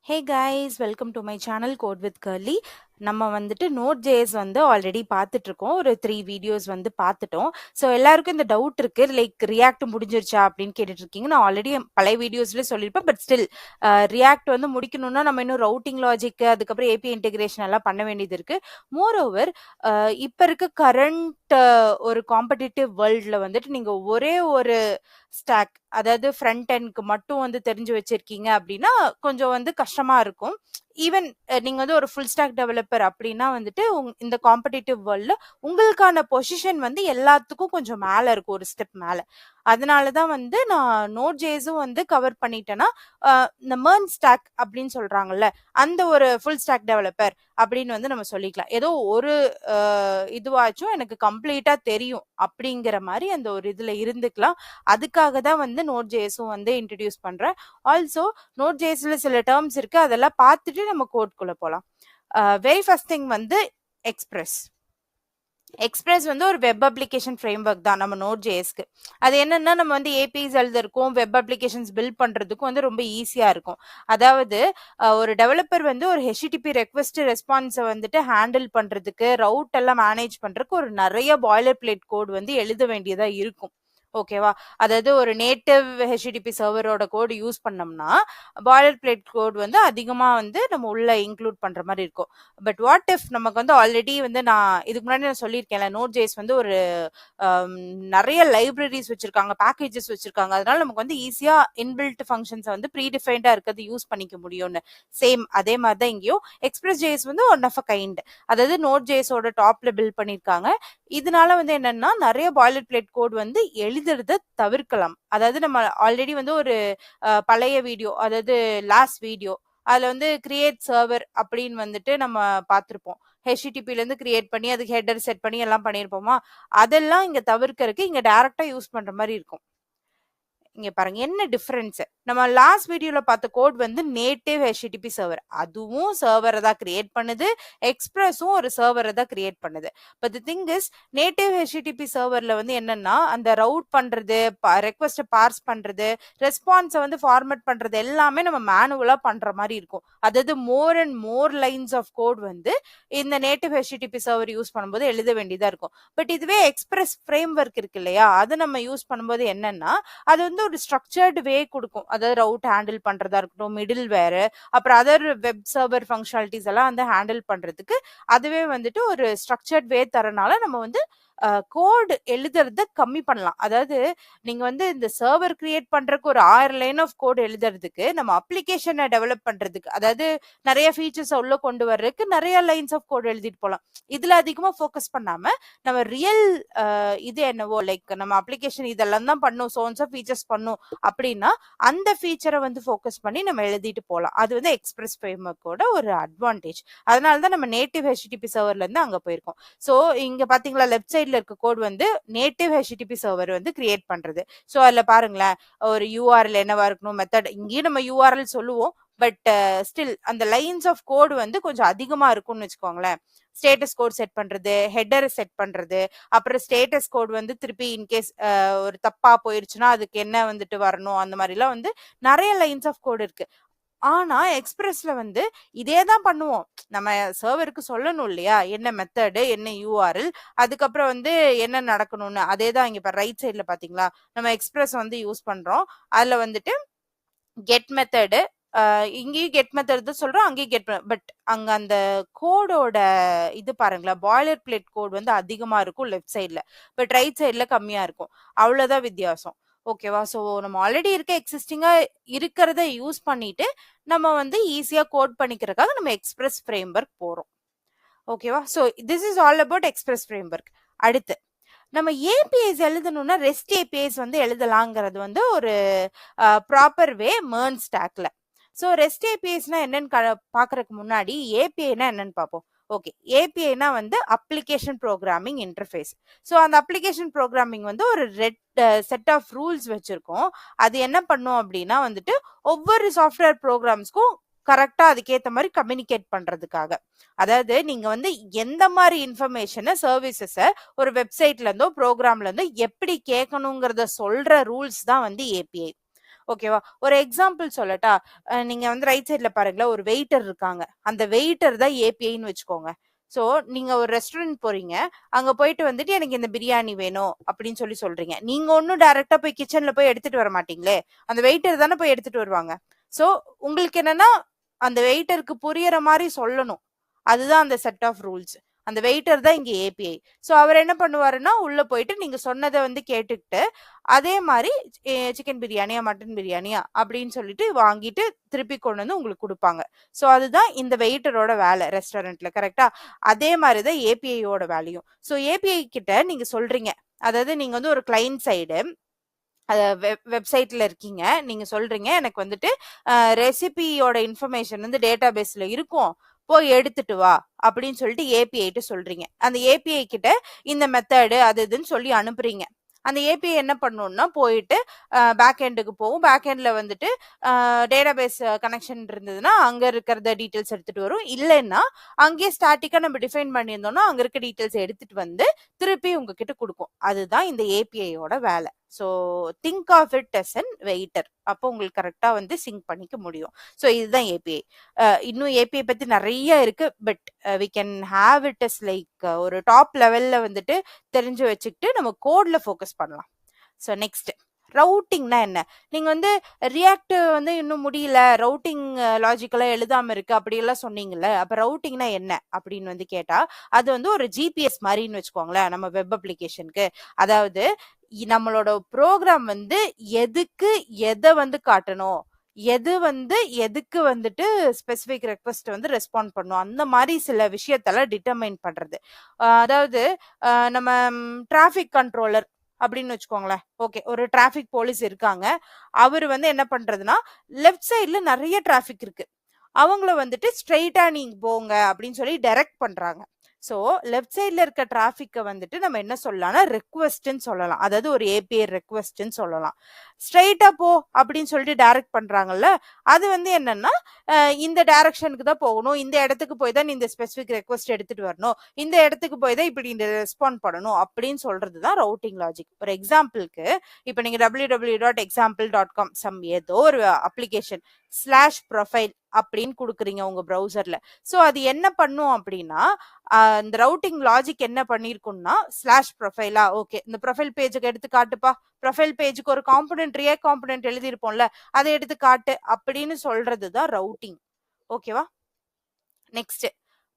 Hey guys, welcome to my channel code with Curly. நம்ம வந்துட்டு Node.js வந்து already பார்த்துட்டு இருக்கோம். ஒரு 3 வீடியோஸ் வந்து பார்த்துட்டோம். ஸோ எல்லாருக்கும் இந்த டவுட் இருக்கு, லைக் ரியாக்ட் முடிஞ்சிருச்சா அப்படின்னு கேட்டுட்டு இருக்கீங்க. நான் ஆல்ரெடி பழைய வீடியோஸ்ல சொல்லியிருப்பேன். பட் ஸ்டில் ரியாக்ட் வந்து முடிக்கணும்னா நம்ம இன்னும் ரவுட்டிங் லாஜிக், அதுக்கப்புறம் ஏபி இன்டெகிரேஷன் எல்லாம் பண்ண வேண்டியது இருக்கு. மோர் ஓவர், இப்போ இருக்க கரண்ட் ஒரு காம்படிட்டிவ் வேர்ல்டில் வந்துட்டு நீங்க ஒரே ஒரு ஸ்டாக், அதாவது ஃப்ரண்ட் எண்ட்க்கு மட்டும் வந்து தெரிஞ்சு வச்சிருக்கீங்க அப்படின்னா கொஞ்சம் வந்து கஷ்டமா இருக்கும். ஈவன் நீங்க வந்து ஒரு ஃபுல் ஸ்டாக் டெவலப்பர் அப்படின்னா வந்துட்டு இந்த காம்படிட்டிவ் வேர்ல்ட்ல உங்களுக்கான பொசிஷன் வந்து எல்லாத்துக்கும் கொஞ்சம் மேல இருக்கும், ஒரு ஸ்டெப் மேல. அதனாலதான் வந்து நான் Node.js-உம் வந்து கவர் பண்ணிட்டேன்னா இந்த MERN ஸ்டாக் அப்படின்னு சொல்றாங்கல்ல, அந்த ஒரு ஃபுல் ஸ்டாக் டெவலப்பர் அப்படின்னு வந்து நம்ம சொல்லிக்கலாம். ஏதோ ஒரு இதுவாச்சும் எனக்கு கம்ப்ளீட்டா தெரியும் அப்படிங்கிற மாதிரி அந்த ஒரு இதுல இருந்துக்கலாம். அதுக்காக தான் வந்து Node.js-உம் வந்து இன்ட்ரடியூஸ் பண்றேன். ஆல்சோ Node.js-ல சில டேர்ம்ஸ் இருக்கு, அதெல்லாம் பார்த்துட்டு நம்ம கோட்குள்ள போலாம். வெரி ஃபர்ஸ்ட் திங் வந்து எக்ஸ்பிரஸ் வந்து ஒரு வெப் அப்ளிகேஷன் ஃப்ரேம் ஒர்க் தான் நம்ம Node.js-க்கு. அது என்னன்னா, நம்ம வந்து ஏபிஐஸ் எழுதிருக்கோம், வெப் அப்ளிகேஷன்ஸ் பில்ட் பண்றதுக்கும் வந்து ரொம்ப ஈஸியா இருக்கும். அதாவது ஒரு டெவலப்பர் வந்து ஒரு ஹெச்டிடிபி ரெக்வெஸ்ட் ரெஸ்பான்ஸை வந்துட்டு ஹேண்டில் பண்றதுக்கு, ரவுட் எல்லாம் மேனேஜ் பண்றதுக்கு ஒரு நிறைய பாய்லர் பிளேட் கோட் வந்து எழுத வேண்டியதா இருக்கும். ஓகேவா? அதாவது ஒரு நேட்டிவ் ஹெச்டிடிபி சர்வரோட கோட் யூஸ் பண்ணோம்னா பாய்லர் பிளேட் கோட் வந்து அதிகமா வந்து நம்ம உள்ள இன்க்ளூட் பண்ற மாதிரி இருக்கும். பட் வாட் இஃப் நமக்கு வந்து ஆல்ரெடி வந்து நான் இதுக்கு முன்னாடி நான் சொல்லியிருக்கேன்ல, Node.js வந்து ஒரு நிறைய லைப்ரரிஸ் வச்சிருக்காங்க, பேக்கேஜஸ் வச்சிருக்காங்க. அதனால நமக்கு வந்து ஈஸியா இன்பில்ட் ஃபங்க்ஷன்ஸ் வந்து ப்ரீடிஃபைண்டா இருக்கிறது யூஸ் பண்ணிக்க முடியும்னு. சேம் அதே மாதிரி தான் இங்கேயும் Express.js வந்து ஒன் ஆஃப் அ கைண்ட், அதாவது Node.js-ஓட டாப்ல பில்ட் பண்ணிருக்காங்க. இதனால வந்து என்னன்னா நிறைய பாய்லர் பிளேட் கோட் வந்து எழுதுறத தவிர்க்கலாம். அதாவது நம்ம ஆல்ரெடி வந்து ஒரு பழைய வீடியோ, அதாவது லாஸ்ட் வீடியோ, அதுல வந்து கிரியேட் சர்வர் அப்படின்னு வந்துட்டு நம்ம பார்த்திருப்போம். ஹெச்டிடிபில இருந்து கிரியேட் பண்ணி அதுக்கு ஹெடர் செட் பண்ணி எல்லாம் பண்ணியிருப்போமா, அதெல்லாம் இங்க தவிர்க்கறதுக்கு இங்க டைரக்டா யூஸ் பண்ற மாதிரி இருக்கும். இங்க பாருங்க என்ன டிஃபரன்ஸ். நம்ம லாஸ்ட் வீடியோல பார்த்த கோட் வந்து நேட்டிவ் ஹெச்டிடிபி சர்வர், அதுவும் சர்வரை தான் கிரியேட் பண்ணுது, எக்ஸ்பிரஸும் ஒரு சர்வரை தான் கிரியேட் பண்ணுது. But the thing is, native HTTP சர்வர்ல வந்து என்னன்னா அந்த ரவுட் பண்றது, ரெக்வெஸ்ட் பார்ஸ் பண்றது, ரெஸ்பான்ஸை வந்து ஃபார்மேட் பண்றது எல்லாமே நம்ம மேனுவலா பண்ற மாதிரி இருக்கும். அதாவது more and more lines of code வந்து இந்த நேட்டிவ் ஹெச்டிடிபி சர்வர் யூஸ் பண்ணும்போது எழுத வேண்டியதா இருக்கும். பட் இதுவே எக்ஸ்பிரஸ் ஃப்ரேம் ஒர்க் இருக்கு இல்லையா, அதை நம்ம யூஸ் பண்ணும்போது என்னன்னா அது வந்து ஒரு ஸ்ட்ரக்சர்டு வே கொடுக்கும். அதாவது ரவுட் ஹேண்டில் பண்றதா இருக்கட்டும், மிடில் வேர், அப்புறம் அதர் வெப் சர்வர் ஃபங்க்ஷனாலிட்டிஸ் எல்லாம் வந்து ஹேண்டில் பண்றதுக்கு அதுவே வந்துட்டு ஒரு ஸ்ட்ரக்சர்ட் வே தரனால நம்ம வந்து கோட் எழுதுறத கம்மி பண்ணலாம். அதாவது நீங்க வந்து இந்த சர்வர் கிரியேட் பண்றதுக்கு ஒரு 1000 லைன் ஆஃப் கோட் எழுதுறதுக்கு, நம்ம அப்ளிகேஷனை டெவலப் பண்றதுக்கு, அதாவது நிறைய ஃபீச்சர்ஸ் உள்ள கொண்டு வர்றதுக்கு நிறைய லைன்ஸ் ஆஃப் கோட் எழுதிட்டு போகலாம். இதுல அதிகமா ஃபோக்கஸ் பண்ணாம நம்ம ரியல் இது என்னவோ, லைக் நம்ம அப்ளிகேஷன் இதெல்லாம் தான் பண்ணும், சோன்ஸ் ஆஃப் ஃபீச்சர்ஸ் பண்ணும் அப்படின்னா அந்த ஃபீச்சரை வந்து ஃபோக்கஸ் பண்ணி நம்ம எழுதிட்டு போகலாம். அது வந்து எக்ஸ்பிரஸ் ஃப்ரேம்வொர்க்கோட ஒரு அட்வான்டேஜ். அதனால தான் நம்ம நேட்டிவ் ஹெச்டிடிபி சர்வர்ல இருந்து அங்க போயிருக்கோம். ஸோ இங்க பாத்தீங்களா, லெஃப்ட் சைட்ல இருக்க கோட் வந்து நேட்டிவ் ஹெச்டிடிபி சர்வர் வந்து கிரியேட் பண்றது. ஸோ அதுல பாருங்களேன், ஒரு யூஆர்எல் என்னவா இருக்கணும், மெத்தட், இங்கேயும் நம்ம யூஆர்எல் சொல்லுவோம், பட் ஸ்டில் அந்த லைன்ஸ் ஆஃப் கோட் வந்து கொஞ்சம் அதிகமா இருக்கும்னு வச்சுக்கோங்களேன். ஸ்டேட்டஸ் கோட் செட் பண்றது, ஹெட்டர் செட் பண்றது, அப்புறம் ஸ்டேட்டஸ் கோட் வந்து திருப்பி இன்கேஸ் ஒரு தப்பா போயிருச்சுன்னா அதுக்கு என்ன வந்துட்டு வரணும், அந்த மாதிரிலாம் வந்து நிறைய லைன்ஸ் ஆஃப் கோட் இருக்கு. ஆனா எக்ஸ்பிரஸ்ல வந்து இதே தான் பண்ணுவோம். நம்ம சர்வருக்கு சொல்லணும் இல்லையா, என்ன மெத்தடு, என்ன யூஆர்எல், அதுக்கப்புறம் வந்து என்ன நடக்கணும்னு. அதே தான் இங்க ரைட் சைட்ல பாத்தீங்களா, நம்ம எக்ஸ்பிரஸ் வந்து யூஸ் பண்றோம். அதுல வந்துட்டு கெட் மெத்தடு, இங்கேயும் கெட் மெத்தட் தான் சொல்றோம், அங்கேயும் கெட், பட் அங்க அந்த கோடோட இது பாருங்களேன், பாய்லர் பிளேட் கோட் வந்து அதிகமா இருக்கும் லெஃப்ட் சைட்ல, பட் ரைட் சைட்ல கம்மியா இருக்கும். அவ்வளவுதான் வித்தியாசம். ஓகேவா? ஸோ நம்ம ஆல்ரெடி இருக்க எக்ஸிஸ்டிங்கா இருக்கிறத யூஸ் பண்ணிட்டு நம்ம வந்து ஈஸியா கோட் பண்ணிக்கிறதுக்காக நம்ம எக்ஸ்பிரஸ் ஃப்ரேம் ஒர்க் போறோம். ஓகேவா? So this is all about express frame work. அடுத்து நம்ம ஏபிஐஸ் எழுதணும்னா ரெஸ்ட் ஏபிஐஸ் வந்து எழுதலாங்கிறது வந்து ஒரு ப்ராப்பர் வே MERN ஸ்டாக்ல. ஸோ ரெஸ்ட் ஏபிஐஸ்னா என்னன்னு பார்க்கறதுக்கு முன்னாடி ஏபிஐனா என்னன்னு பார்ப்போம். ஓகே, ஏபிஐனா வந்து அப்ளிகேஷன் ப்ரோக்ராமிங் இன்டர்ஃபேஸ். ஸோ அந்த அப்ளிகேஷன் ப்ரோக்ராமிங் வந்து ஒரு செட் ஆஃப் ரூல்ஸ் வச்சிருக்கோம். அது என்ன பண்ணும் அப்படின்னா வந்துட்டு ஒவ்வொரு சாஃப்ட்வேர் ப்ரோக்ராம்ஸ்க்கும் கரெக்டா அதுக்கேற்ற மாதிரி கம்யூனிகேட் பண்றதுக்காக. அதாவது நீங்க வந்து எந்த மாதிரி இன்ஃபர்மேஷனை, சர்வீசஸை ஒரு வெப்சைட்ல இருந்தோ ப்ரோக்ராம்ல இருந்தோ எப்படி கேட்கணுங்கிறத சொல்ற ரூல்ஸ் தான் வந்து ஏபிஐ. ஓகேவா? ஒரு எக்ஸாம்பிள் சொல்லட்டா? நீங்க வந்து ரைட் சைட்ல பாருங்களேன், ஒரு வெயிட்டர் இருக்காங்க. அந்த வெயிட்டர் தான் ஏபிஐன்னு வச்சுக்கோங்க. சோ நீங்க ஒரு ரெஸ்டாரண்ட் போறீங்க. அங்க போயிட்டு வந்துட்டு எனக்கு இந்த பிரியாணி வேணும் அப்படின்னு சொல்றீங்க. நீங்க ஒன்னும் டைரக்டா போய் கிச்சன்ல போய் எடுத்துட்டு வர மாட்டீங்களே. அந்த வெயிட்டர் தானே போய் எடுத்துட்டு வருவாங்க. சோ உங்களுக்கு என்னன்னா அந்த வெயிட்டருக்கு புரியற மாதிரி சொல்லணும். அதுதான் அந்த செட் ஆஃப் ரூல்ஸ். அந்த வெயிட்டர் தான் இங்க ஏபிஐ. சோ அவர் என்ன பண்ணுவாருன்னா உள்ள போயிட்டு நீங்க சொன்னதை வந்து கேட்டுக்கிட்டு அதே மாதிரி சிக்கன் பிரியாணியா மட்டன் பிரியாணியா அப்படின்னு சொல்லிட்டு வாங்கிட்டு திருப்பி கொண்டு வந்து உங்களுக்கு கொடுப்பாங்க. சோ அதுதான் இந்த வெயிட்டரோட வேலை ரெஸ்டாரண்ட்ல. கரெக்டா? அதே மாதிரிதான் ஏபிஐயோட வேலையும். சோ ஏபிஐ கிட்ட நீங்க சொல்றீங்க, அதாவது நீங்க வந்து ஒரு கிளைண்ட் சைடு வெப்சைட்ல இருக்கீங்க. நீங்க சொல்றீங்க எனக்கு வந்துட்டு ரெசிபியோட இன்ஃபர்மேஷன் வந்து டேட்டா பேஸ்ல இருக்கும், போய் எடுத்துட்டு வா அப்படின்னு சொல்லிட்டு ஏபிஐ சொல்றீங்க. அந்த ஏபிஐ கிட்ட இந்த மெத்தடு அது இதுன்னு சொல்லி அனுப்புறீங்க. அந்த ஏபிஐ என்ன பண்ணும்னா போயிட்டு பேக் எண்டுக்கு போகும். பேக் எண்ட்ல வந்துட்டு டேட்டா பேஸ் கனெக்ஷன் இருந்ததுன்னா அங்க இருக்கிறத டீட்டெயில்ஸ் எடுத்துட்டு வரும். இல்லைன்னா அங்கேயே ஸ்டாட்டிக்கா நம்ம டிஃபைன் பண்ணியிருந்தோம்னா அங்க இருக்க டீட்டெயில்ஸ் எடுத்துட்டு வந்து திருப்பி உங்ககிட்ட கொடுக்கும். அதுதான் இந்த ஏபிஐயோட வேலை. So think of it as an waiter. அப்போ உங்களுக்கு கரெக்டா வந்து சிங்க் பண்ணிக்க முடியும். ஸோ இதுதான் ஏபிஐ. இன்னும் ஏபிஐ பத்தி நிறைய இருக்கு. But we can have it as like ஒரு டாப் லெவல்ல வந்துட்டு தெரிஞ்சு வச்சுக்கிட்டு நம்ம கோட்ல ஃபோக்கஸ் பண்ணலாம். ஸோ நெக்ஸ்ட் ரவுட்டிங்னா என்ன? நீங்க வந்து ரியாக்ட் வந்து இன்னும் முடியல, ரவுட்டிங் லாஜிக்கலா எழுதாம இருக்கு அப்படியெல்லாம் சொன்னீங்கல்ல. அப்ப ரவுட்டிங்னா என்ன அப்படின்னு வந்து கேட்டா அது வந்து ஒரு ஜிபிஎஸ் மாதிரின்னு வச்சுக்கோங்களேன் நம்ம வெப் அப்ளிகேஷனுக்கு. அதாவது நம்மளோட ப்ரோக்ராம் வந்து எதுக்கு எதை வந்து காட்டணும், எது வந்து எதுக்கு வந்துட்டு ஸ்பெசிபிக் ரெக்வஸ்ட் வந்து ரெஸ்பாண்ட் பண்ணும், அந்த மாதிரி சில விஷயத்தெல்லாம் டிட்டர்மைன் பண்றது. அதாவது நம்ம டிராஃபிக் கண்ட்ரோலர் அப்படின்னு வச்சுக்கோங்களேன். ஓகே, ஒரு டிராஃபிக் போலீஸ் இருக்காங்க. அவர் வந்து என்ன பண்றதுன்னா லெஃப்ட் சைட்ல நிறைய டிராஃபிக் இருக்கு, அவங்கள வந்துட்டு ஸ்ட்ரெயிட்டா நீங்க போங்க அப்படின்னு சொல்லி டைரக்ட் பண்றாங்க. சோ லெஃப்ட் சைட்ல இருக்க டிராஃபிக்கை வந்துட்டு நம்ம என்ன சொல்லலாம்னா ரெக்வஸ்ட்னு சொல்லலாம். அதாவது ஒரு ஏபிஐ ரெக்வஸ்ட்னு சொல்லலாம். ஸ்ட்ரெயிட்டா போ அப்படின்னு சொல்லிட்டு டைரக்ட் பண்றாங்கல்ல, அது வந்து என்னன்னா இந்த டைரக்ஷனுக்கு தான் போகணும், இந்த இடத்துக்கு போய் தான் இந்த ஸ்பெசிபிக் ரெக்வஸ்ட் எடுத்துட்டு வரணும், இந்த இடத்துக்கு போய் தான் இப்படி இந்த ரெஸ்பாண்ட் பண்ணணும் அப்படின்னு சொல்றது தான் ரவுட்டிங் லாஜிக். ஒரு எக்ஸாம்பிளுக்கு இப்போ நீங்க www.example.com சம் ஏதோ ஒரு அப்ளிகேஷன் /profile அப்படின்னு கொடுக்குறீங்க உங்க ப்ரௌசர்ல. சோ அது என்ன பண்ணும் அப்படின்னா இந்த ரவுட்டிங் லாஜிக் என்ன பண்ணிருக்கும்னா /ப்ரொஃபைலா, ஓகே இந்த ப்ரொஃபைல் பேஜுக்கு எடுத்து காட்டுப்பா, ப்ரொஃபைல் பேஜுக்கு ஒரு காம்பனன்ட் ரியாக்ட் காம்பனன்ட் எழுதிருப்போம்ல, அதை எடுத்து காட்டு அப்படின்னு சொல்றதுதான் ரவுட்டிங். ஓகேவா? Next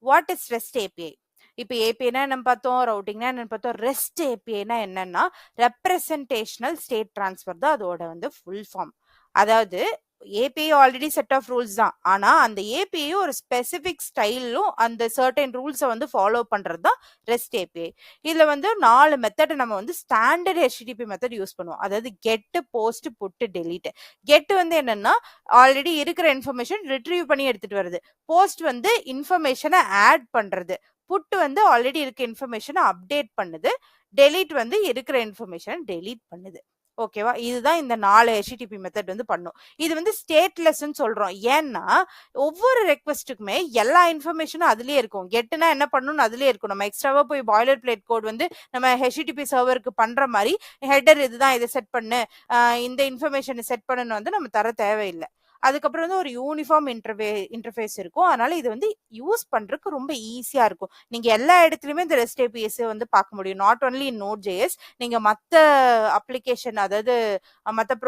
what is rest API? இப்போ ஏபிஐனா என்ன பார்த்தோம், ரவுட்டிங்னா என்ன பார்த்தோம். ரெஸ்ட் ஏபிஐனா என்னன்னா ரெப்ரசன்டேஷனல் ஸ்டேட் டிரான்ஸ்ஃபர் தான் அதோட வந்து ஃபுல் ஃபார்ம். அதாவது API already set of rules தான், ஆனா அந்த ஏபிஐ ஒரு ஸ்பெசிபிக் ஸ்டைலும் அந்த சர்டன் ரூல்ஸை வந்து ஃபாலோ பண்றது தான் ரெஸ்ட் ஏபிஐ. இதுல வந்து 4 மெத்தட் நம்ம வந்து ஸ்டாண்டர்ட் ஹெச்டிடிபி மெத்தட் யூஸ் பண்ணுவோம். அதாவது get, post, put, delete. Get வந்து என்னன்னா ஆல்ரெடி இருக்கிற இன்ஃபர்மேஷன் ரிட்ரீவ் பண்ணி எடுத்துட்டு வருது. போஸ்ட் வந்து இன்ஃபர்மேஷனை ஆட் பண்றது. புட் வந்து ஆல்ரெடி இருக்க இன்ஃபர்மேஷனை அப்டேட் பண்ணுது. டெலீட் வந்து இருக்கிற இன்ஃபர்மேஷனை டெலீட் பண்ணுது. ஓகேவா? இதுதான் இந்த 4 ஹெச்டிடிபி மெத்தட் வந்து பண்ணும். இது வந்து ஸ்டேட்லெஸ்ன்னு சொல்றோம். ஏன்னா ஒவ்வொரு ரெக்வஸ்ட்டுக்குமே எல்லா இன்ஃபர்மேஷனும் அதுலயே இருக்கும். கெட்னா என்ன பண்ணணும்னு அதுலயே இருக்கும். நம்ம எக்ஸ்ட்ராவா போய் பாய்லர் பிளேட் கோட் வந்து நம்ம ஹெச்டிடிபி சர்வருக்கு பண்ற மாதிரி ஹெடர் இதுதான், இதை செட் பண்ணு, இந்த இன்ஃபர்மேஷனை செட் பண்ணணும் வந்து நம்ம தர தேவையில்லை. அதுக்கப்புறம் வந்து ஒரு யூனிஃபார்ம் இன்டர்ஃபேஸ் இருக்கும். அதனால இது வந்து யூஸ் பண்றதுக்கு ரொம்ப ஈஸியா இருக்கும். நீங்க எல்லா இடத்துலயுமே இந்த ரெஸ்ட் ஏபிஎஸ் வந்து பார்க்க முடியும். நாட் ஒன்லி இன் Node.js, நீங்க மத்த அப்ளிகேஷன், அதாவது மத்த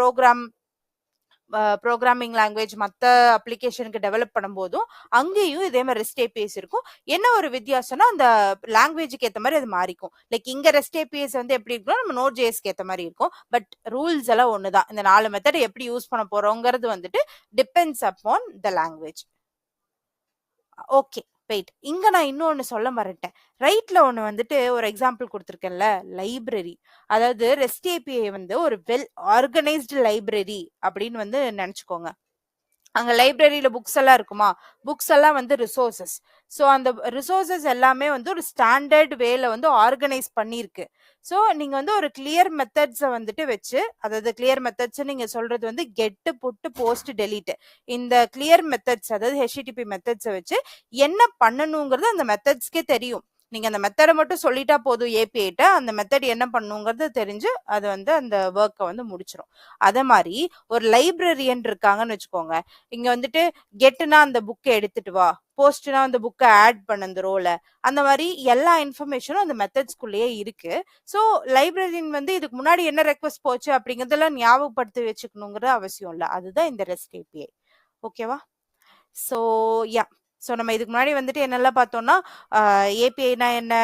ப்ரோக்ராமிங் லாங்குவேஜ் மற்ற அப்ளிகேஷனுக்கு டெவலப் பண்ணும்போதும் அங்கேயும் இதே மாதிரி ரெஸ்ட் ஏபிஎஸ் இருக்கும். என்ன ஒரு வித்தியாசம்னா அந்த லாங்குவேஜுக்கு ஏற்ற மாதிரி அது மாறிக்கும். லைக் இங்க ரெஸ்ட் ஏபிஎஸ் வந்து எப்படி இருக்கும், நம்ம Node.jsக்கு ஏற்ற மாதிரி இருக்கும். பட் ரூல்ஸ் எல்லாம் ஒண்ணுதான். இந்த 4 மெத்தட் எப்படி யூஸ் பண்ண போறோங்கிறது வந்துட்டு depends upon the language. Okay wait, இங்க நான் இன்னொன்னு சொல்ல மறந்துட்டேன். ரைட்ல ஒண்ணு வந்துட்டு ஒரு எக்ஸாம்பிள் கொடுத்துருக்கேன்ல, லைப்ரரி. அதாவது ரெஸ்ட் ஏபிஐ வந்து ஒரு வெல் ஆர்கனைஸ்டு லைப்ரரி அப்படின்னு வந்து நினைச்சுக்கோங்க. அங்க லைப்ரரியில புக்ஸ் எல்லாம் இருக்குமா, புக்ஸ் எல்லாம் வந்து ரிசோர்சஸ். ஸோ அந்த ரிசோர்சஸ் எல்லாமே வந்து ஒரு ஸ்டாண்டர்ட் வேல வந்து ஆர்கனைஸ் பண்ணிருக்கு. ஸோ நீங்க வந்து ஒரு கிளியர் மெத்தட்ஸை வந்துட்டு வச்சு, அதாவது கிளியர் மெத்தட்ஸ் நீங்க சொல்றது வந்து கெட், புட், போஸ்ட், டெலீட், இந்த கிளியர் மெத்தட்ஸ் அதாவது ஹெச்டிடிபி மெத்தட்ஸை வச்சு என்ன பண்ணணுங்கிறது அந்த மெத்தட்ஸ்க்கே தெரியும். நீங்க அந்த மெத்தடை மட்டும் சொல்லிட்டா போதும் ஏபிஐட்ட, அந்த மெத்தட் என்ன பண்ணுங்கிறது தெரிஞ்சு அது வந்து அந்த ஒர்க்கை வந்து முடிச்சிடும். அதே மாதிரி ஒரு லைப்ரரியன் இருக்காங்கன்னு வச்சுக்கோங்க. இங்க வந்துட்டு கெட்டுனா அந்த புக்கை எடுத்துட்டு வா, போஸ்ட்னா அந்த புக்கை ஆட் பண்ண அந்த ரோல, அந்த மாதிரி எல்லா இன்ஃபர்மேஷனும் அந்த மெத்தட்ஸ்குள்ளேயே இருக்கு. ஸோ லைப்ரரியன் வந்து இதுக்கு முன்னாடி என்ன ரெக்வஸ்ட் போச்சு அப்படிங்கிறதெல்லாம் ஞாபகப்படுத்தி வச்சுக்கணுங்கிறது அவசியம் இல்லை. அதுதான் இந்த ரெஸ்ட் ஏபிஐ. ஓகேவா? ஸோ யா ஸோ நம்ம இதுக்கு முன்னாடி வந்துட்டு என்னெல்லாம் பார்த்தோம்னா, ஏபிஐனா என்ன,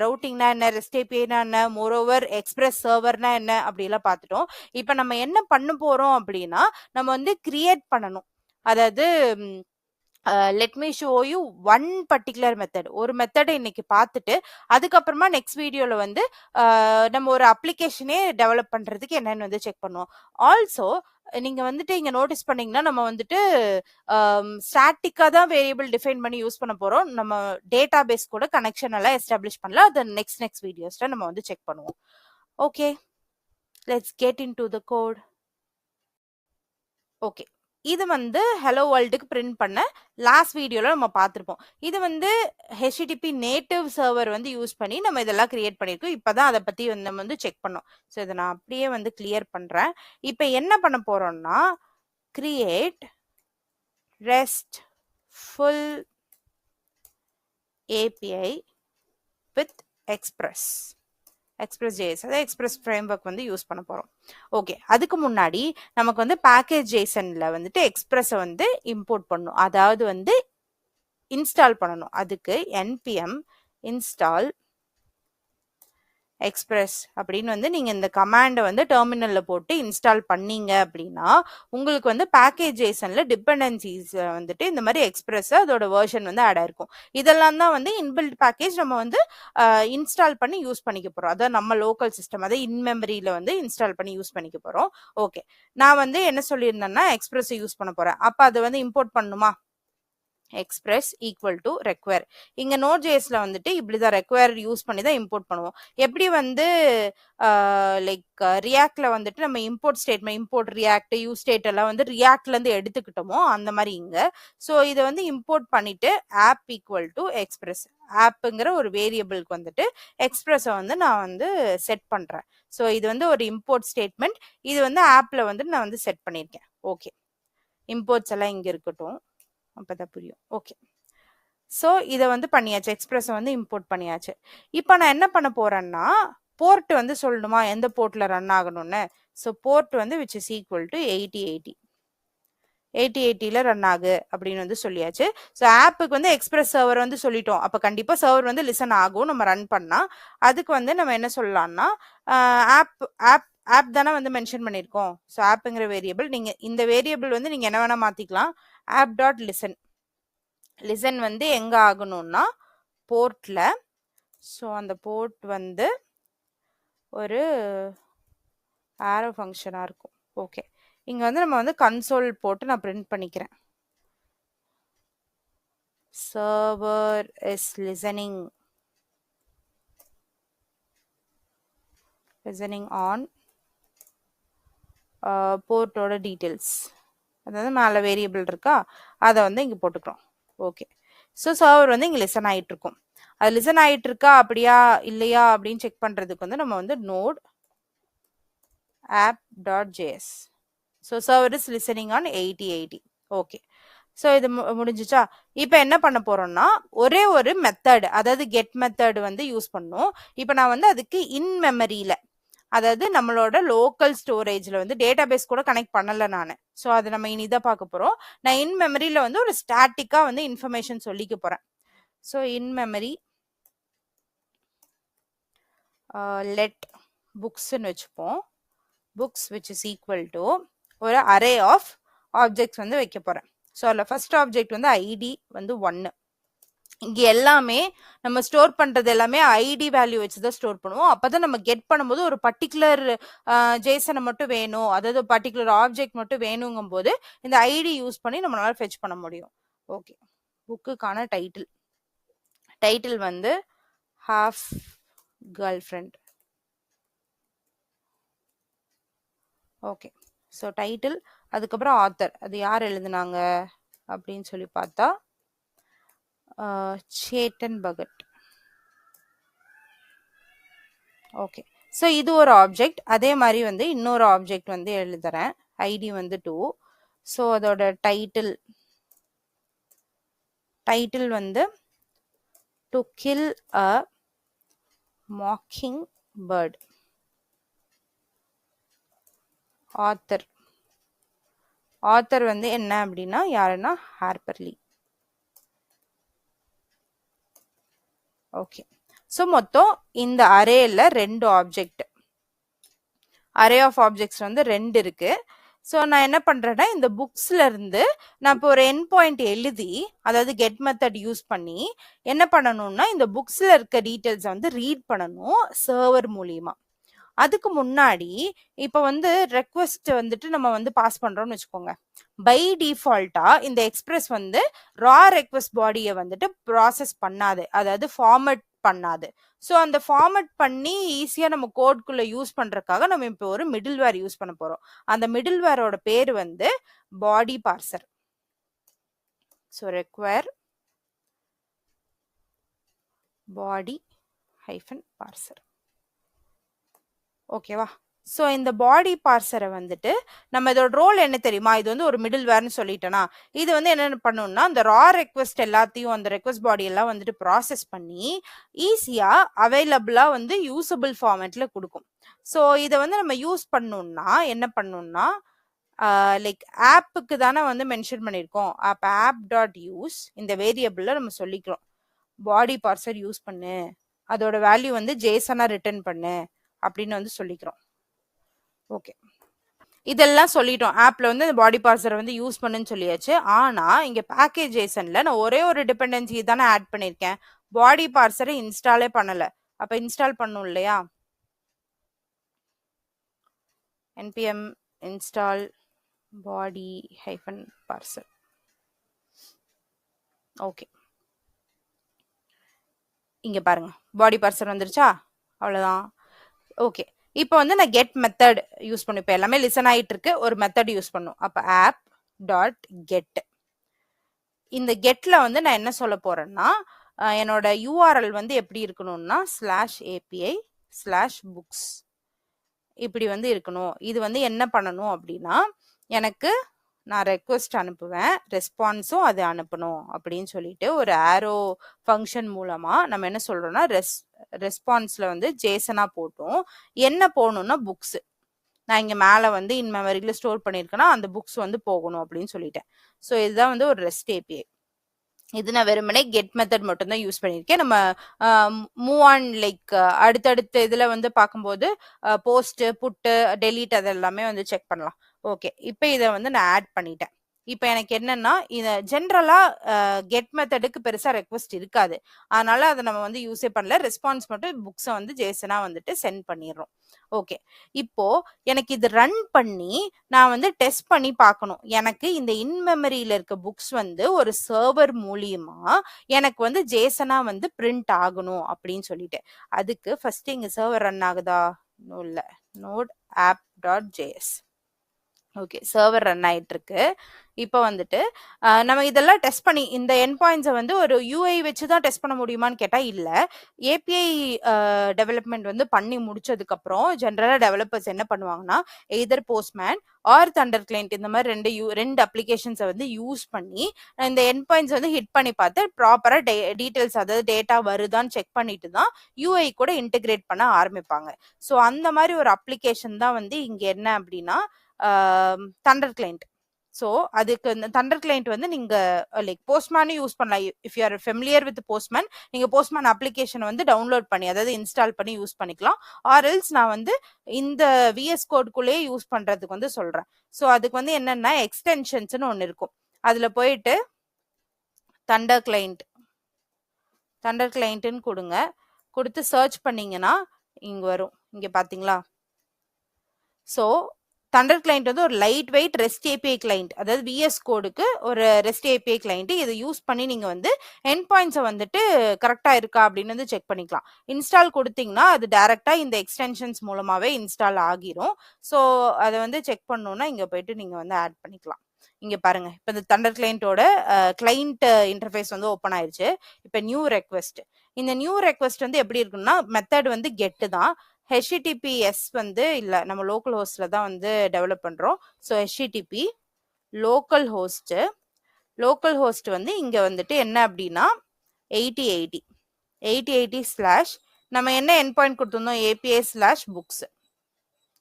ரவுட்டிங்னா என்ன, ரெஸ்ட் ஏபிஐனா என்ன, மோரோவர் எக்ஸ்பிரஸ் சர்வர்னா என்ன அப்படிலாம் பார்த்துட்டோம். இப்போ நம்ம என்ன பண்ண போறோம் அப்படின்னா, நம்ம வந்து கிரியேட் பண்ணணும். அதாவது let me show you one particular method. ஒரு மெத்தடை இன்னைக்கு பார்த்துட்டு அதுக்கப்புறமா நெக்ஸ்ட் வீடியோல வந்து நம்ம ஒரு அப்ளிகேஷனே டெவலப் பண்றதுக்கு என்னன்னு வந்து செக் பண்ணுவோம். ஆல்சோ நீங்க வந்துட்டு இங்க நோட்டீஸ் பண்ணீங்கன்னா நம்ம வந்துட்டு ஸ்டாட்டிக்கா தான் வேரியபிள் டிஃபைன் பண்ணி யூஸ் பண்ண போறோம். நம்ம டேட்டா பேஸ் கூட கனெக்ஷன் எல்லாம் எஸ்டாப்ளிஷ் பண்ணல. அது நெக்ஸ்ட் வீடியோஸ்ல நம்ம வந்து செக் பண்ணுவோம். Okay, let's get into the code. Okay, இது வந்து ஹலோ வேர்ல்டுக்கு பிரிண்ட் பண்ண லாஸ்ட் வீடியோல நம்ம பார்த்துருப்போம். இது வந்து HTTP நேட்டிவ் சர்வர் வந்து யூஸ் பண்ணி நம்ம இதெல்லாம் கிரியேட் பண்ணியிருக்கோம். இப்போதான் அதை பத்தி நம்ம வந்து செக் பண்ணோம். ஸோ இதை நான் அப்படியே வந்து கிளியர் பண்றேன். இப்போ என்ன பண்ண போறோம்னா, create RESTful API with Express.js, அதாவது எக்ஸ்பிரஸ் ஃப்ரேம்வொர்க் வந்து யூஸ் பண்ண போறோம். ஓகே, அதுக்கு முன்னாடி நமக்கு வந்து பேக்கேஜ் ஜேசன்ல வந்துட்டு எக்ஸ்பிரஸை வந்து இம்போர்ட் பண்ணணும், அதாவது வந்து இன்ஸ்டால் பண்ணணும். அதுக்கு npm install எக்ஸ்பிரஸ் அப்படின்னு வந்து நீங்க இந்த கமாண்டை வந்து டெர்மினல்ல போட்டு இன்ஸ்டால் பண்ணீங்க அப்படின்னா உங்களுக்கு வந்து பேக்கேஜ் ஜேசன்ல டிபெண்டன்சிஸ் வந்துட்டு இந்த மாதிரி எக்ஸ்பிரஸ் அதோட வெர்ஷன் வந்து ஆட் ஆயிருக்கும். இதெல்லாம் தான் வந்து இன்பில்ட் பேக்கேஜ் நம்ம வந்து இன்ஸ்டால் பண்ணி யூஸ் பண்ணிக்க போறோம். அதாவது நம்ம லோக்கல் சிஸ்டம், அதாவது இன் மெமரியில வந்து இன்ஸ்டால் பண்ணி யூஸ் பண்ணிக்க போறோம். ஓகே, நான் வந்து என்ன சொல்லியிருந்தேன்னா எக்ஸ்பிரஸ் யூஸ் பண்ண போறேன். அப்ப அதை வந்து இம்போர்ட் பண்ணுமா, express equal to require. இங்க Node.jsல வந்துட்டு இப்படிதான் require யூஸ் பண்ணி தான் இம்போர்ட் பண்ணுவோம். எப்படி வந்து லைக் ரியாக்ட்ல வந்துட்டு நம்ம import statement, import react, use state எல்லாம் வந்து ரியாக்ட்ல இருந்து எடுத்துக்கிட்டோமோ அந்த மாதிரி இங்க. ஸோ இதை வந்து இம்போர்ட் பண்ணிட்டு ஆப் ஈக்குவல் டு எக்ஸ்பிரஸ், ஆப்புங்கிற ஒரு வேரியபிளுக்கு வந்துட்டு எக்ஸ்பிரஸை வந்து நான் வந்து செட் பண்றேன். ஸோ இது வந்து ஒரு இம்போர்ட் ஸ்டேட்மெண்ட். இது வந்து ஆப்ல வந்து நான் வந்து செட் பண்ணியிருக்கேன். ஓகே, இம்போர்ட்ஸ் எல்லாம் இங்க இருக்கட்டும், அப்பதான் புரியும். ஓகே, ஸோ இதை வந்து பண்ணியாச்சு, எக்ஸ்பிரஸை வந்து இம்போர்ட் பண்ணியாச்சு. இப்போ நான் என்ன பண்ண போறேன்னா, போர்ட் வந்து சொல்லணுமா எந்த போர்ட்ல ரன் ஆகணும்னு. ஸோ போர்ட் வந்து விச் இஸ் ஈக்குவல் டு 8080ல ரன் ஆகு அப்படின்னு வந்து சொல்லியாச்சு. ஸோ ஆப்புக்கு வந்து எக்ஸ்பிரஸ் சர்வர் வந்து சொல்லிட்டோம். அப்போ கண்டிப்பா சர்வர் வந்து லிசன் ஆகும் நம்ம ரன் பண்ணா. அதுக்கு வந்து நம்ம என்ன சொல்லலாம்னா, ஆப் ஆப் ஆப் தானே வந்து மென்ஷன் பண்ணியிருக்கோம். ஸோ ஆப்புங்கிற வேரியபிள், நீங்க இந்த வேரியபிள் வந்து நீங்க என்ன வேணா மாத்திக்கலாம். ஆப் டாட் லிசன், லிசன் வந்து எங்க ஆகணும்னா போர்ட்ல. ஸோ அந்த போர்ட் வந்து ஒரு ஆரோ ஃபங்க்ஷனா இருக்கும். ஓகே, இங்க வந்து நம்ம வந்து கன்சோல் போட்டு நான் பிரிண்ட் பண்ணிக்கிறேன். சர்வர் இஸ் லிசனிங் ஆன் போர்ட்டோட டீட்டெயில்ஸ், அதாவது மேலே வேரியபிள் இருக்கா அதை வந்து இங்கே போட்டுக்கிறோம். ஓகே, ஸோ சர்வர் வந்து இங்கே லிசன் ஆகிட்டு இருக்கும். அது லிசன் ஆகிட்டு இருக்கா அப்படியா இல்லையா அப்படின்னு செக் பண்ணுறதுக்கு வந்து நம்ம வந்து node app.js. So server is listening on 8080. Okay, so இது முடிஞ்சிச்சா? இப்போ என்ன பண்ண போறோம்னா, ஒரே ஒரு மெத்தட், அதாவது கெட் மெத்தட் வந்து யூஸ் பண்ணணும். இப்போ நான் வந்து அதுக்கு இன் மெமரியில, அதாவது நம்மளோட லோக்கல் ஸ்டோரேஜ்ல வந்து டேட்டா பேஸ் கூட கனெக்ட் பண்ணல நான். ஸோ அதை நம்ம இனிதான் பார்க்க போறோம். நான் இன் மெமரியில வந்து ஒரு ஸ்டாட்டிக்கா வந்து இன்ஃபர்மேஷன் சொல்லிக்க போறேன். ஸோ இன் மெமரி லெட் புக்ஸ்ன்னு வச்சுப்போம். Books which is equal to ஒரு அரே ஆஃப் ஆப்ஜெக்ட்ஸ் வந்து வைக்க போறேன். ஸோ அதில் ஃபர்ஸ்ட் ஆப்ஜெக்ட் வந்து ஐடி வந்து 1. இங்கே எல்லாமே நம்ம ஸ்டோர் பண்றது எல்லாமே ஐடி வேல்யூ வச்சு தான் ஸ்டோர் பண்ணுவோம். அப்பதான் நம்ம கெட் பண்ணும்போது ஒரு பர்டிகுலர் ஜேசனை மட்டும் வேணும், அதாவது பர்டிகுலர் ஆப்ஜெக்ட் மட்டும் வேணுங்கும் போது இந்த ஐடி யூஸ் பண்ணி நம்மளால ஃபெச் பண்ண முடியும். ஓகே, புக்குக்கான டைட்டில் வந்து half girl friend. Okay, so title, அதுக்கப்புறம் ஆத்தர், அது யார் எழுதுனாங்க அப்படின்னு சொல்லி பார்த்தா சேட்டன் பகட். ஓகே. ஸோ இது ஒரு ஆப்ஜெக்ட். அதே மாதிரி வந்து இன்னொரு ஆப்ஜெக்ட் வந்து எழுதுறேன். ஐடி வந்து 2. ஸோ அதோட டைட்டில் வந்து to kill a mockingbird. Author வந்து என்ன அப்படின்னா யாருன்னா ஹார்பர் லீ. ஓகே. ஸோ மொத்தம் இந்த அரேல 2 ஆப்ஜெக்ட், அரே ஆஃப் ஆப்ஜெக்ட்ஸ் வந்து 2 இருக்கு. ஸோ நான் என்ன பண்றேன்னா இந்த புக்ஸ்ல இருந்து நான் இப்போ ஒரு என் பாயிண்ட் எழுதி, அதாவது கெட் மெத்தட் யூஸ் பண்ணி என்ன பண்ணணும்னா இந்த புக்ஸ்ல இருக்க டீட்டெயில்ஸ் வந்து ரீட் பண்ணணும் சர்வர் மூலியமா. அதுக்கு முன்னாடி இப்போ வந்து ரெக்வெஸ்ட் வந்துட்டு நம்ம வந்து பாஸ் பண்றோம்னு வச்சுக்கோங்க. பை டிஃபால்ட்டா இந்த எக்ஸ்பிரஸ் வந்து ரா ரெக்வெஸ்ட் பாடியை வந்துட்டு ப்ராசஸ் பண்ணாது, அதாவது ஃபார்மட் பண்ணாது. ஸோ அந்த ஃபார்மட் பண்ணி ஈஸியா நம்ம கோட்குள்ள யூஸ் பண்றதுக்காக நம்ம இப்போ ஒரு மிடில்வேர் யூஸ் பண்ண போறோம். அந்த மிடில்வேரோட பேர் வந்து பாடி பார்சர். ஸோ ரெக்வயர் பாடி -பார்சர். ஓகேவா? ஸோ இந்த பாடி பார்சரை வந்துட்டு நம்ம இதோட ரோல் என்ன தெரியுமா? இது வந்து ஒரு மிடில் வேர்னு சொல்லிட்டேனா, இது வந்து என்ன பண்ணணும்னா அந்த ரா ரெக்வெஸ்ட் எல்லாத்தையும் அந்த ரெக்வெஸ்ட் பாடி எல்லாம் வந்துட்டு ப்ராசஸ் பண்ணி ஈஸியா அவைலபிளா வந்து யூசபிள் ஃபார்மேட்ல கொடுக்கும். ஸோ இதை வந்து நம்ம யூஸ் பண்ணணும்னா என்ன பண்ணணும்னா லைக் ஆப்புக்கு தானே வந்து மென்ஷன் பண்ணியிருக்கோம். அப்போ app.use இந்த வேரியபிள்ல நம்ம சொல்லிக்கிறோம் பாடி பார்சர் யூஸ் பண்ணு, அதோட வேல்யூ வந்து ஜேசனா ரிட்டர்ன் பண்ணு அப்படின்னு வந்து சொல்லிக்கிறோம். ஓகே, இதெல்லாம் சொல்லிட்டோம். ஆப்ல வந்து பாடி பார்சரை வந்து யூஸ் பண்ணுன்னு சொல்லியாச்சு. ஆனா இங்க பேக்கேஜ் ஜேசன்ல நான் ஒரே ஒரு டிபெண்டன்சி தானே ஆட் பண்ணிருக்கேன், பாடி பார்சரை இன்ஸ்டாலே பண்ணல. அப்ப இன்ஸ்டால் பண்ணும் இல்லையா, npm install body -parser. Okay, இங்க பாருங்க பாடி பார்சர் வந்துருச்சா, அவ்வளவுதான். ஓகே, இப்போ வந்து நான் கெட் மெத்தட் யூஸ் பண்ணி, இப்போ எல்லாமே லிசன் ஆயிட்டு இருக்கு, ஒரு மெத்தட் யூஸ் பண்ணும். அப்ப app.get. இந்த கெட்ல வந்து நான் என்ன சொல்ல போறேன்னா என்னோட யூஆர்எல் வந்து எப்படி இருக்கணும்னா /API/books இப்படி வந்து இருக்கணும். இது வந்து என்ன பண்ணணும் அப்படின்னா எனக்கு நான் ரெக்வெஸ்ட் அனுப்புவேன், ரெஸ்பான்ஸும் அது அனுப்பணும் அப்படின்னு சொல்லிட்டு ஒரு ஆரோ ஃபங்க்ஷன் மூலமா நம்ம என்ன சொல்றோம்னா ரெஸ்பான்ஸ்ல வந்து ஜேசனா போட்டோம். என்ன போகணும்னா புக்ஸ், நான் இங்க மேல வந்து இன் மெமரியில ஸ்டோர் பண்ணிருக்கேன்னா அந்த புக்ஸ் வந்து போகணும் அப்படின்னு சொல்லிட்டேன். ஸோ இதுதான் வந்து ஒரு ரெஸ்ட் ஏபிஐ. இது நான் வெறுமனே கெட் மெத்தட் மட்டும் தான் யூஸ் பண்ணியிருக்கேன். நம்ம மூவ் ஆன் லைக் அடுத்தடுத்த இதுல வந்து பார்க்கும்போது போஸ்ட், புட்டு, டெலீட் அதெல்லாமே வந்து செக் பண்ணலாம். ஓகே, இப்போ இதை வந்து நான் ஆட் பண்ணிட்டேன். இப்போ எனக்கு என்னன்னா இதை ஜென்ரலா கெட் மெத்தடுக்கு பெருசா ரெக்வெஸ்ட் இருக்காது, அதனால அதை நம்ம வந்து யூஸே பண்ணல. ரெஸ்பான்ஸ் மட்டும் புக்ஸை வந்து ஜேசனா வந்துட்டு சென்ட் பண்ணிடுறோம். ஓகே, இப்போ எனக்கு இது ரன் பண்ணி நான் வந்து டெஸ்ட் பண்ணி பார்க்கணும், எனக்கு இந்த இன் மெமரியில இருக்க புக்ஸ் வந்து ஒரு சர்வர் மூலியமா எனக்கு வந்து ஜேசனா வந்து பிரிண்ட் ஆகணும் அப்படின்னு சொல்லிட்டு. அதுக்கு ஃபர்ஸ்ட் இங்க சர்வர் ரன் ஆகுதா, இல்ல, note app.js. Okay, server run ஆயிட்டு இருக்கு. இப்போ வந்துட்டு நம்ம இதெல்லாம் டெஸ்ட் பண்ணி இந்த என் பாயிண்ட்ஸை வந்து ஒரு யூஐ வச்சு தான் டெஸ்ட் பண்ண முடியுமான்னு கேட்டால் இல்லை. ஏபிஐ டெவலப்மெண்ட் வந்து பண்ணி முடிச்சதுக்கு அப்புறம் ஜென்ரலா டெவலப்பர்ஸ் என்ன பண்ணுவாங்கன்னா either Postman or Thunder Client இந்த மாதிரி ரெண்டு அப்ளிகேஷன்ஸை வந்து யூஸ் பண்ணி இந்த என் பாயிண்ட்ஸ் வந்து ஹிட் பண்ணி பார்த்து ப்ராப்பரா டீடைல்ஸ், அதாவது டேட்டா வருதான்னு செக் பண்ணிட்டு தான் யூஐ கூட இன்டெகிரேட் பண்ண ஆரம்பிப்பாங்க. ஸோ அந்த மாதிரி ஒரு அப்ளிகேஷன் தான் வந்து இங்க என்ன அப்படின்னா தண்டர் கிளைண்ட். ஸோ அதுக்கு இந்த தண்டர் கிளைண்ட் வந்து நீங்க லைக் போஸ்ட்மேனும் யூஸ் பண்ணலாம். If you are familiar with postman, நீங்க போஸ்ட்மேன் அப்ளிகேஷன் வந்து டவுன்லோட் பண்ணி, அதாவது இன்ஸ்டால் பண்ணி யூஸ் பண்ணிக்கலாம். ஆர் எல்ஸ் நான் வந்து இந்த விஎஸ் கோட்குள்ளேயே யூஸ் பண்றதுக்கு வந்து சொல்றேன். ஸோ அதுக்கு வந்து என்னன்னா எக்ஸ்டென்ஷன்ஸ்னு ஒன்று இருக்கும், அதுல போயிட்டு தண்டர் கிளைண்ட்னு கொடுங்க. கொடுத்து சர்ச் பண்ணீங்கன்னா இங்க வரும், இங்க பாத்தீங்களா. ஸோ தண்டர் கிளைண்ட் வந்து ஒரு light weight rest API client, அதாவது விஎஸ் கோடுக்கு ஒரு ரெஸ்ட் ஏபிஐ கிளைண்ட். இதை யூஸ் பண்ணி நீங்க வந்து என் பாயிண்ட்ஸை வந்துட்டு கரெக்டா இருக்கா அப்படின்னு வந்து செக் பண்ணிக்கலாம். இன்ஸ்டால் கொடுத்தீங்கன்னா அது டைரக்டா இந்த எக்ஸ்டென்ஷன்ஸ் மூலமாவே இன்ஸ்டால் ஆகிரும். ஸோ அதை வந்து செக் பண்ணணும்னா இங்க போயிட்டு நீங்க வந்து ஆட் பண்ணிக்கலாம். இங்க பாருங்க, இப்போ இந்த தண்டர் கிளைண்டோட கிளைண்ட் இன்டர்ஃபேஸ் வந்து ஓப்பன் ஆயிருச்சு. இப்போ நியூ ரெக்வெஸ்ட், இந்த நியூ ரெக்வெஸ்ட் வந்து எப்படி இருக்குன்னா மெத்தட் வந்து கெட்டு தான், ஹெச்டிடிபிஎஸ் வந்து இல்ல நம்ம லோக்கல் ஹோஸ்ட்ல தான் வந்து டெவலப் பண்றோம். ஸோ ஹெச்டிடிபி லோக்கல் ஹோஸ்ட் வந்து இங்க வந்துட்டு என்ன அப்படின்னா 8080 நம்ம என்ன எண்ட் பாயிண்ட் கொடுத்துருந்தோம் API/books.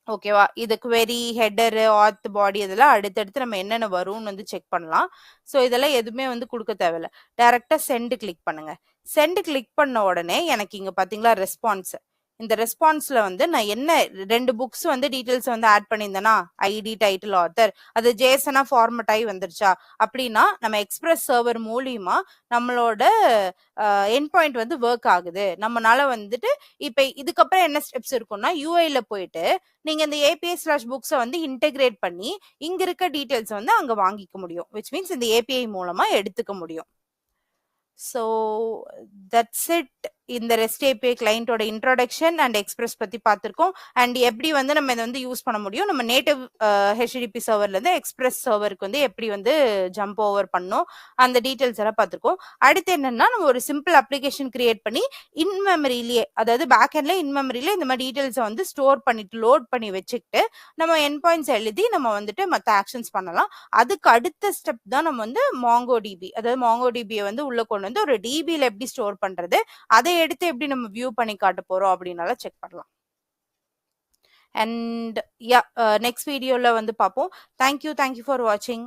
ஓகேவா, இது query ஹெட்டரு ஆத் பாடி இதெல்லாம் அடுத்தடுத்து நம்ம என்னென்ன வரும்னு வந்து செக் பண்ணலாம். ஸோ இதெல்லாம் எதுவுமே வந்து கொடுக்க தேவையில்ல. டைரக்டா சென்ட் கிளிக் பண்ணுங்க. சென்ட் கிளிக் பண்ண உடனே எனக்கு இங்க பாத்தீங்களா ரெஸ்பான்ஸ். இந்த ரெஸ்பான்ஸ்ல வந்து நான் என்ன 2 புக்ஸ் வந்து டீடைல்ஸ் வந்து ஆட் பண்ணியிருந்தேன்னா ஐடி டைட்டில் ஆத்தர் அது ஜேசனா ஃபார்மட் ஆகி வந்துருச்சா அப்படின்னா நம்ம எக்ஸ்பிரஸ் சர்வர் மூலியமா நம்மளோட எண்ட் பாயிண்ட் வந்து ஒர்க் ஆகுது. நம்மளால வந்துட்டு இப்ப இதுக்கப்புறம் என்ன ஸ்டெப்ஸ் இருக்கும்னா யூஐல போயிட்டு நீங்க இந்த API/books வந்து இன்டெகிரேட் பண்ணி இங்க இருக்க டீடைல்ஸ் வந்து அங்க வாங்கிக்க முடியும். விச் மீன்ஸ் இந்த API மூலமா எடுத்துக்க முடியும். So that's it. இந்த REST API கிளையண்டோட இன்ட்ரோடக்ஷன் அண்ட் எக்ஸ்பிரஸ் பத்தி பார்த்திருக்கோம். அண்ட் எப்படி வந்து நம்ம இதை வந்து யூஸ் பண்ண முடியும், நம்ம நேட்டிவ் HTTP சர்வர்ல இருந்து எக்ஸ்பிரஸ் சர்வருக்கு வந்து எப்படி வந்து ஜம்ப் ஓவர் பண்ணோம் அந்த டீடைல்ஸ் எல்லாம் பார்த்திருக்கோம். அடுத்து என்னன்னா நம்ம ஒரு சிம்பிள் அப்ளிகேஷன் கிரியேட் பண்ணி இன் மெமரியிலேயே, அதாவது பேக் எண்ட்ல இன் மெமரியில இந்த மாதிரி டீடைல்ஸை வந்து ஸ்டோர் பண்ணிட்டு லோட் பண்ணி வச்சுக்கிட்டு நம்ம எண்ட் பாயிண்ட்ஸ் எழுதி நம்ம வந்துட்டு மற்ற ஆக்ஷன்ஸ் பண்ணலாம். அதுக்கு அடுத்த ஸ்டெப் தான் நம்ம வந்து MongoDB, அதாவது MongoDB வந்து உள்ள கொண்டு வந்து ஒரு DBல எப்படி ஸ்டோர் பண்றது, அதை எடுத்து எப்படி நம்ம வியூ பண்ணி காட்ட போறோம் அப்படின்னால செக் பண்ணலாம். அண்ட் யா, நெக்ஸ்ட் வீடியோல வந்து பார்ப்போம். தேங்க்யூ ஃபார் வாட்சிங்.